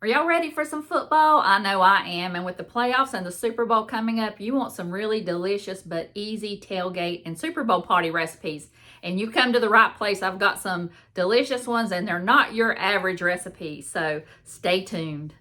Are y'all ready for some football? I know I am. And with the playoffs and the Super Bowl coming up, you want some really delicious but easy tailgate and Super Bowl party recipes. And you come to the right place. I've got some delicious ones and they're not your average recipes. So stay tuned.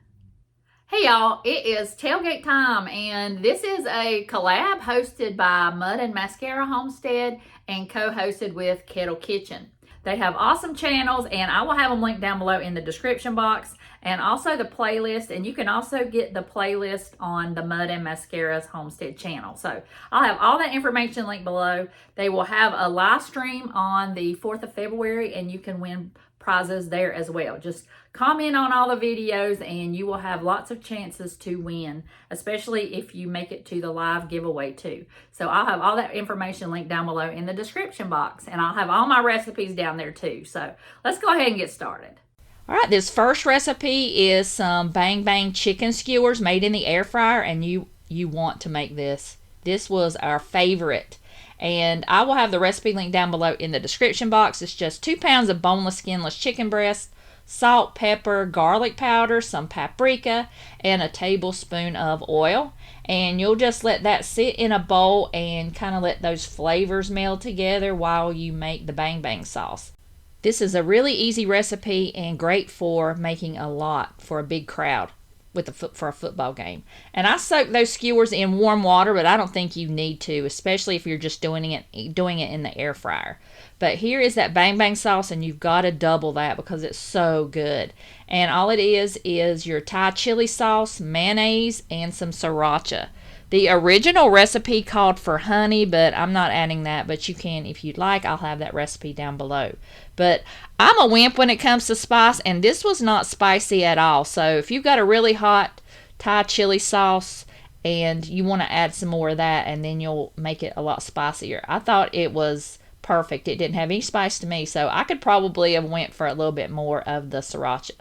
Hey y'all, it is tailgate time and this is a collab hosted by Mud and Mascara Homestead and co-hosted with Kettle Kitchen. They have awesome channels and I will have them linked down below in the description box and also the playlist, and you can also get the playlist on the Mud and Mascara's Homestead channel. So I'll have all that information linked below. They will have a live stream on the 4th of February and you can win prizes there as well. Just comment on all the videos and you will have lots of chances to win, especially if you make it to the live giveaway too. So I'll have all that information linked down below in the description box, and I'll have all my recipes down there too. So let's go ahead and get started. All right, this first recipe is some bang bang chicken skewers made in the air fryer, and you want to make this. This was our favorite. And I will have the recipe linked down below in the description box. It's just 2 pounds of boneless, skinless chicken breast, salt, pepper, garlic powder, some paprika, and a tablespoon of oil. And you'll just let that sit in a bowl and kind of let those flavors meld together while you make the bang bang sauce. This is a really easy recipe and great for making a lot for a big crowd for a football game. And I soak those skewers in warm water, but I don't think you need to, especially if you're just doing it in the air fryer. But here is that bang bang sauce, and you've got to double that because it's so good. And all it is your Thai chili sauce, mayonnaise, and some sriracha. The original recipe called for honey, but I'm not adding that, but you can if you'd like. I'll have that recipe down below. But I'm a wimp when it comes to spice, and this was not spicy at all. So if you've got a really hot Thai chili sauce and you want to add some more of that, and then you'll make it a lot spicier. I thought it was perfect. It didn't have any spice to me, so I could probably have went for a little bit more of the sriracha.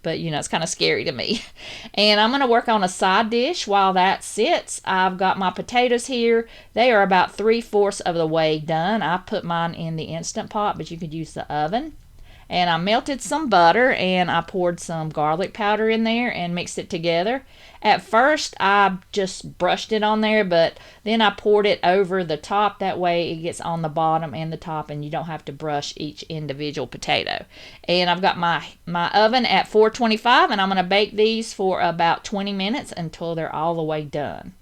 But, you know, it's kind of scary to me. And I'm going to work on a side dish while that sits. I've got my potatoes here. They are about 3/4 of the way done. I put mine in the Instant Pot, but you could use the oven. And I melted some butter and I poured some garlic powder in there and mixed it together. At first I just brushed it on there, but then I poured it over the top. That way it gets on the bottom and the top and you don't have to brush each individual potato. And I've got my oven at 425 and I'm going to bake these for about 20 minutes until they're all the way done.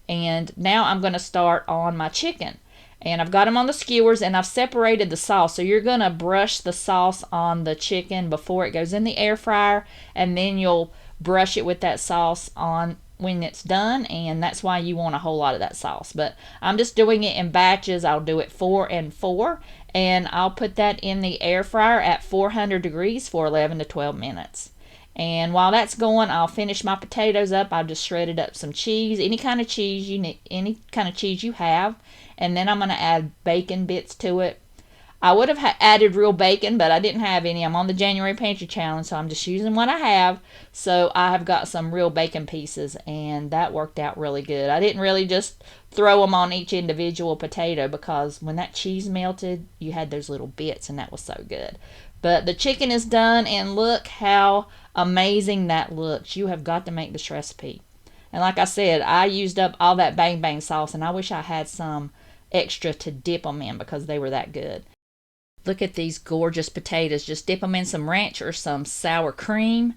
And now I'm going to start on my chicken. And I've got them on the skewers and I've separated the sauce. So you're going to brush the sauce on the chicken before it goes in the air fryer, and then you'll brush it with that sauce on when it's done, and that's why you want a whole lot of that sauce. But I'm just doing it in batches. I'll do it 4 and 4, and I'll put that in the air fryer at 400 degrees for 11 to 12 minutes. And while that's going, I'll finish my potatoes up. I just shredded up some cheese, any kind of cheese you need, any kind of cheese you have. And then I'm going to add bacon bits to it. I would have added real bacon, but I didn't have any. I'm on the January Pantry Challenge, so I'm just using what I have. So I have got some real bacon pieces, and that worked out really good. I didn't really just throw them on each individual potato because when that cheese melted, you had those little bits, and that was so good. But the chicken is done, and look how amazing that looks. You have got to make this recipe. And like I said, I used up all that bang bang sauce, and I wish I had some extra to dip them in because they were that good. Look at these gorgeous potatoes. Just dip them in some ranch or some sour cream.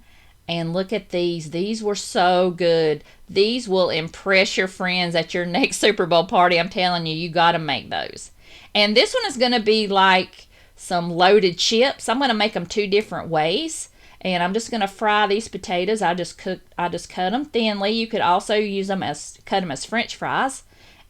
And look at these. These were so good. These will impress your friends at your next Super Bowl party. I'm telling you, you got to make those. And this one is going to be like some loaded chips. I'm going to make them 2 different ways. And I'm just going to fry these potatoes. I just cut them thinly. You could also cut them as French fries.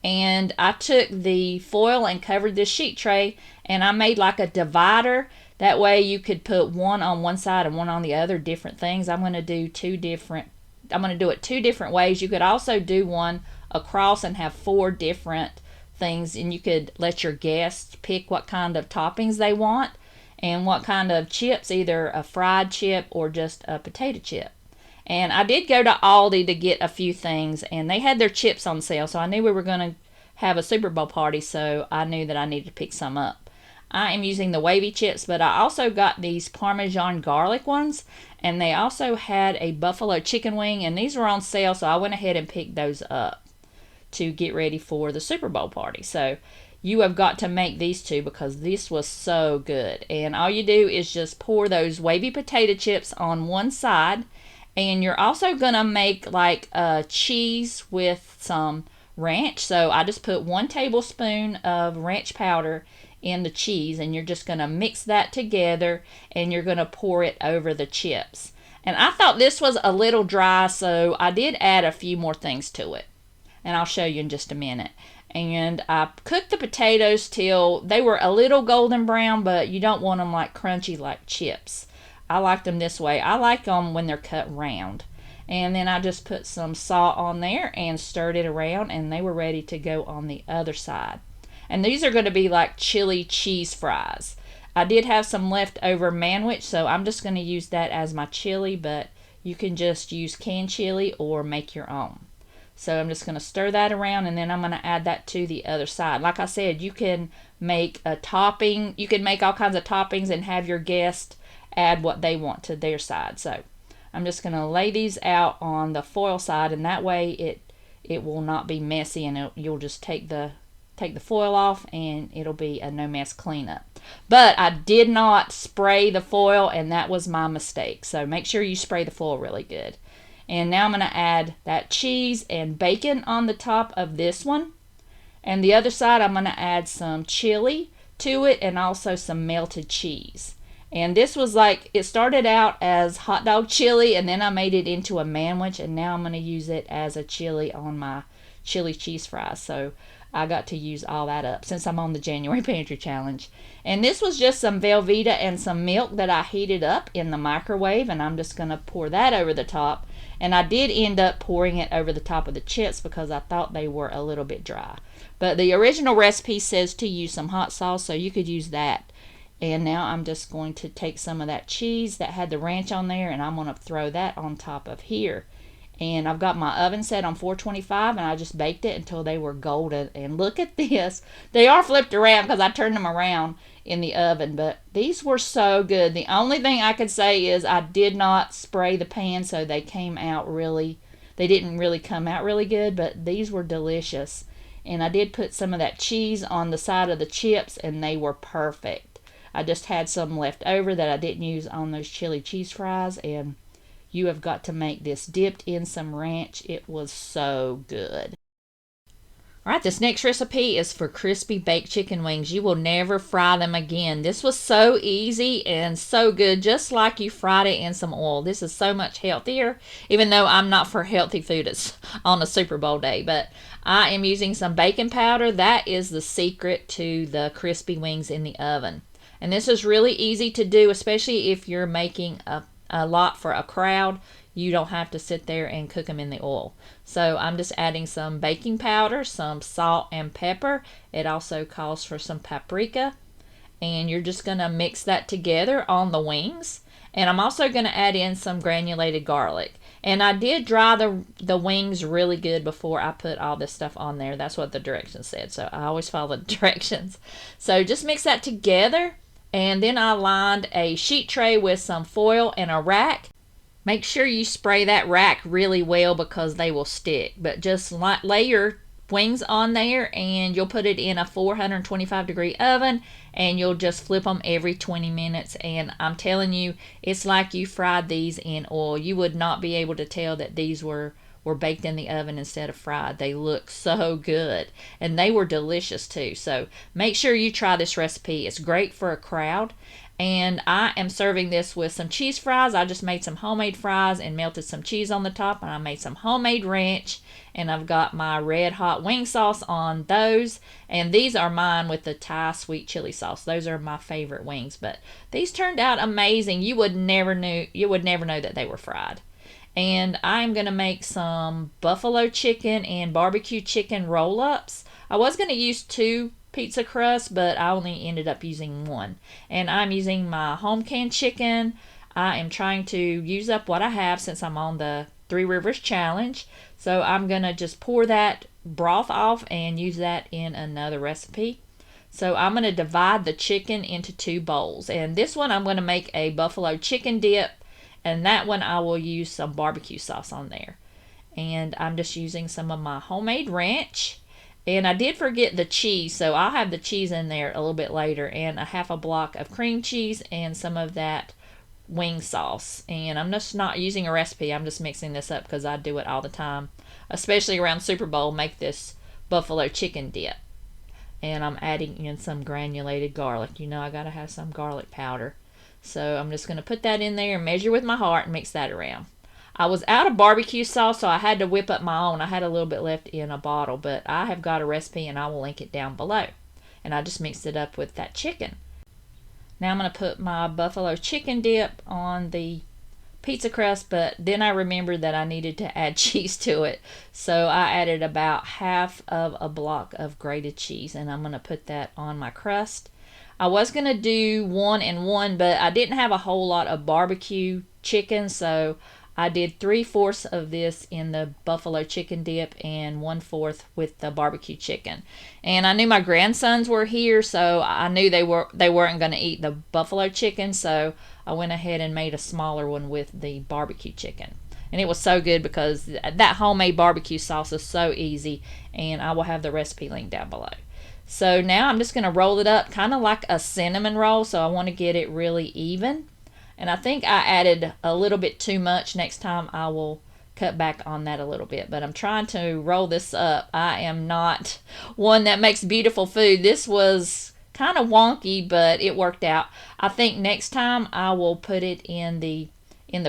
And I took the foil and covered this sheet tray, and I made like a divider. That way you could put one on one side and one on the other, different things. I'm going to do it 2 different ways. You could also do one across and have 4 different things, and you could let your guests pick what kind of toppings they want and what kind of chips, either a fried chip or just a potato chip. And I did go to Aldi to get a few things, and they had their chips on sale, so I knew we were going to have a Super Bowl party, so I knew that I needed to pick some up. I am using the wavy chips, but I also got these Parmesan garlic ones, and they also had a buffalo chicken wing, and these were on sale, so I went ahead and picked those up to get ready for the Super Bowl party. So you have got to make these two because this was so good. And all you do is just pour those wavy potato chips on one side, and you're also going to make like a cheese with some ranch. So I just put 1 tablespoon of ranch powder in the cheese, and you're just going to mix that together, and you're going to pour it over the chips. And I thought this was a little dry, so I did add a few more things to it, and I'll show you in just a minute. And I cooked the potatoes till they were a little golden brown, but you don't want them like crunchy like chips. I like them this way. I like them when they're cut round. And then I just put some salt on there and stirred it around, and they were ready to go on the other side. And these are going to be like chili cheese fries. I did have some leftover manwich, so I'm just going to use that as my chili, but you can just use canned chili or make your own. So I'm just going to stir that around, and then I'm going to add that to the other side. Like I said, you can make a topping. You can make all kinds of toppings and have your guest add what they want to their side. So I'm just going to lay these out on the foil side, and that way it will not be messy, and you'll just take the foil off, and it'll be a no mess cleanup. But I did not spray the foil, and that was my mistake. So make sure you spray the foil really good. And now I'm going to add that cheese and bacon on the top of this one. And the other side, I'm going to add some chili to it and also some melted cheese. And this was like, it started out as hot dog chili, and then I made it into a manwich, and now I'm going to use it as a chili on my chili cheese fries. So I got to use all that up since I'm on the January Pantry Challenge. And this was just some Velveeta and some milk that I heated up in the microwave, and I'm just going to pour that over the top. And I did end up pouring it over the top of the chips because I thought they were a little bit dry. But the original recipe says to use some hot sauce, so you could use that. And now I'm just going to take some of that cheese that had the ranch on there, and I'm going to throw that on top of here. And I've got my oven set on 425, and I just baked it until they were golden. And look at this. They are flipped around because I turned them around in the oven, but these were so good. The only thing I could say is I did not spray the pan, so they didn't really come out really good, but these were delicious. And I did put some of that cheese on the side of the chips, and they were perfect. I just had some left over that I didn't use on those chili cheese fries, and you have got to make this dipped in some ranch. It was so good. Alright, this next recipe is for crispy baked chicken wings. You will never fry them again. This was so easy and so good, just like you fried it in some oil. This is so much healthier, even though I'm not for healthy food on a Super Bowl day. But I am using some baking powder. That is the secret to the crispy wings in the oven. And this is really easy to do, especially if you're making a lot for a crowd. You don't have to sit there and cook them in the oil. So I'm just adding some baking powder, some salt and pepper. It also calls for some paprika. And you're just going to mix that together on the wings. And I'm also going to add in some granulated garlic. And I did dry the wings really good before I put all this stuff on there. That's what the directions said. So I always follow the directions. So just mix that together. And then I lined a sheet tray with some foil and a rack. Make sure you spray that rack really well because they will stick. But just lay your wings on there, and you'll put it in a 425-degree oven, and you'll just flip them every 20 minutes. And I'm telling you, it's like you fried these in oil. You would not be able to tell that these were baked in the oven instead of fried. They look so good, and they were delicious too. So make sure you try this recipe. It's great for a crowd. And I am serving this with some cheese fries. I just made some homemade fries and melted some cheese on the top, and I made some homemade ranch, and I've got my red hot wing sauce on those. And these are mine with the Thai sweet chili sauce. Those are my favorite wings, but these turned out amazing. You would never know that they were fried. And I'm going to make some buffalo chicken and barbecue chicken roll-ups. I was going to use 2 pizza crusts, but I only ended up using 1. And I'm using my home canned chicken. I am trying to use up what I have since I'm on the 3 Rivers Challenge. So I'm going to just pour that broth off and use that in another recipe. So I'm going to divide the chicken into 2 bowls. And this one I'm going to make a buffalo chicken dip. And that one I will use some barbecue sauce on there. And I'm just using some of my homemade ranch. And I did forget the cheese, so I'll have the cheese in there a little bit later. And a half a block of cream cheese and some of that wing sauce. And I'm just not using a recipe. I'm just mixing this up because I do it all the time. Especially around Super Bowl, make this buffalo chicken dip. And I'm adding in some granulated garlic. You know I gotta have some garlic powder. So I'm just gonna put that in there and measure with my heart and mix that around. I was out of barbecue sauce, so I had to whip up my own. I had a little bit left in a bottle, but I have got a recipe and I will link it down below. And I just mixed it up with that chicken. Now I'm going to put my buffalo chicken dip on the pizza crust, but then I remembered that I needed to add cheese to it. So I added about half of a block of grated cheese, and I'm going to put that on my crust. I was going to do 1 and 1, but I didn't have a whole lot of barbecue chicken, so I did 3/4 of this in the buffalo chicken dip and 1/4 with the barbecue chicken. And I knew my grandsons were here, so I knew they weren't going to eat the buffalo chicken, so I went ahead and made a smaller one with the barbecue chicken. And it was so good because that homemade barbecue sauce is so easy, and I will have the recipe link down below. So now I'm just going to roll it up kind of like a cinnamon roll, so I want to get it really even. And I think I added a little bit too much. Next time I will cut back on that a little bit. But I'm trying to roll this up. I am not one that makes beautiful food. This was kind of wonky, but it worked out. I think next time I will put it in the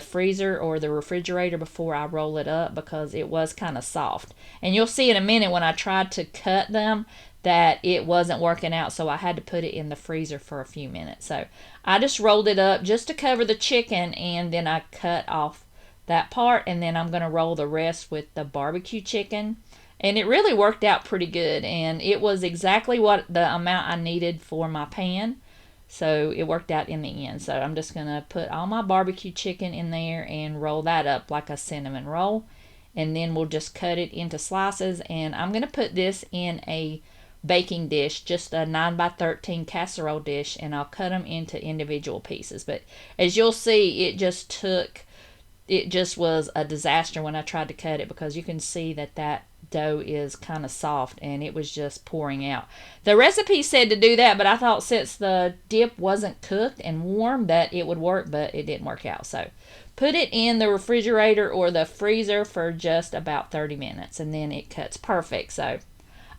freezer or the refrigerator before I roll it up because it was kind of soft. And you'll see in a minute when I tried to cut them that it wasn't working out, so I had to put it in the freezer for a few minutes. So I just rolled it up just to cover the chicken, and then I cut off that part, and then I'm going to roll the rest with the barbecue chicken. And it really worked out pretty good, and it was exactly what the amount I needed for my pan. So it worked out in the end. So I'm just going to put all my barbecue chicken in there and roll that up like a cinnamon roll. And then we'll just cut it into slices, and I'm going to put this in a baking dish, just a 9x13 casserole dish, and I'll cut them into individual pieces. But as you'll see, it just was a disaster when I tried to cut it because you can see that dough is kind of soft and it was just pouring out. The recipe said to do that, but I thought since the dip wasn't cooked and warm that it would work, but it didn't work out. So put it in the refrigerator or the freezer for just about 30 minutes and then it cuts perfect. So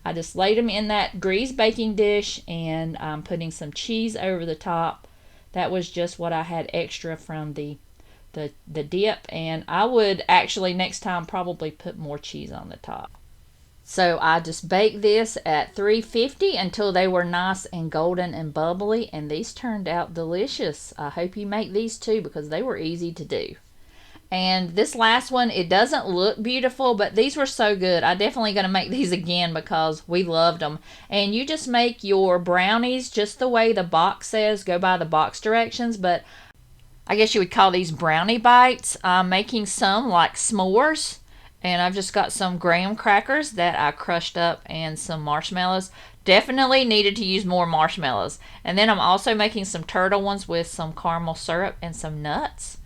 I just laid them in that greased baking dish, and I'm putting some cheese over the top. That was just what I had extra from the dip, and I would actually next time probably put more cheese on the top. So I just baked this at 350 until they were nice and golden and bubbly, and these turned out delicious. I hope you make these too because they were easy to do. And this last one, it doesn't look beautiful, but these were so good. I'm definitely going to make these again because we loved them. And you just make your brownies just the way the box says. Go by the box directions, but I guess you would call these brownie bites. I'm making some like s'mores. And I've just got some graham crackers that I crushed up and some marshmallows. Definitely needed to use more marshmallows. And then I'm also making some turtle ones with some caramel syrup and some nuts.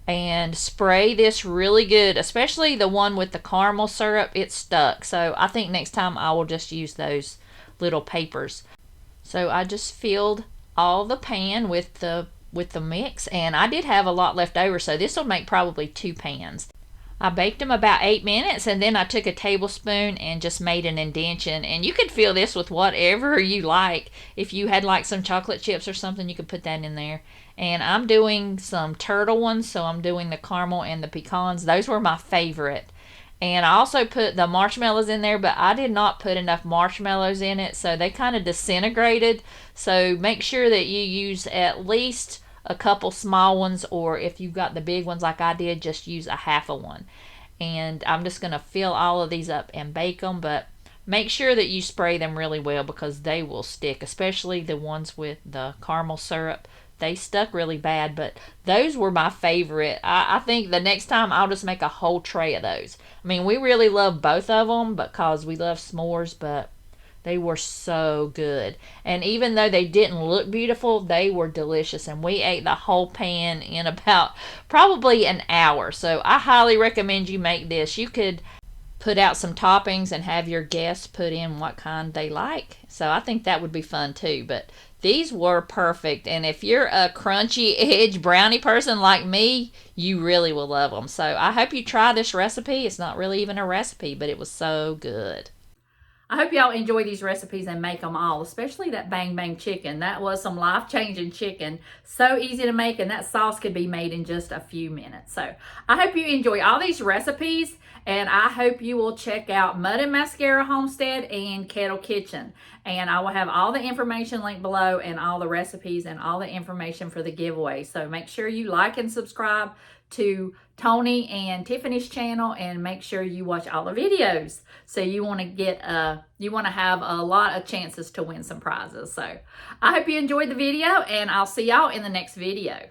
And spray this really good, especially the one with the caramel syrup. It stuck, so I think next time I will just use those little papers. So I just filled all the pan with the mix, and I did have a lot left over, so this will make probably 2 pans. I baked them about 8 minutes, and then I took a tablespoon and just made an indentation. And you could fill this with whatever you like. If you had like some chocolate chips or something, you could put that in there. And I'm doing some turtle ones, so I'm doing the caramel and the pecans. Those were my favorite. And I also put the marshmallows in there, but I did not put enough marshmallows in it, so they kind of disintegrated. So make sure that you use at least a couple small ones, or if you've got the big ones like I did, just use a half of one. And I'm just going to fill all of these up and bake them, but make sure that you spray them really well because they will stick, especially the ones with the caramel syrup. They stuck really bad, but those were my favorite. I think the next time I'll just make a whole tray of those. I mean, we really love both of them because we love s'mores, but They were so good. And even though they didn't look beautiful, they were delicious. And we ate the whole pan in about probably an hour. So I highly recommend you make this. You could put out some toppings and have your guests put in what kind they like. So I think that would be fun too. But these were perfect. And if you're a crunchy edge brownie person like me, you really will love them. So I hope you try this recipe. It's not really even a recipe, but it was so good. I hope y'all enjoy these recipes and make them all, especially that bang bang chicken. That was some life-changing chicken. So easy to make, and that sauce could be made in just a few minutes. So I hope you enjoy all these recipes, and I hope you will check out Mud and Mascara Homestead and Kettle Kitchen. And I will have all the information linked below and all the recipes and all the information for the giveaway. So make sure you like and subscribe to Tony and Tiffany's channel, and make sure you watch all the videos. So you want to have a lot of chances to win some prizes. So I hope you enjoyed the video, and I'll see y'all in the next video.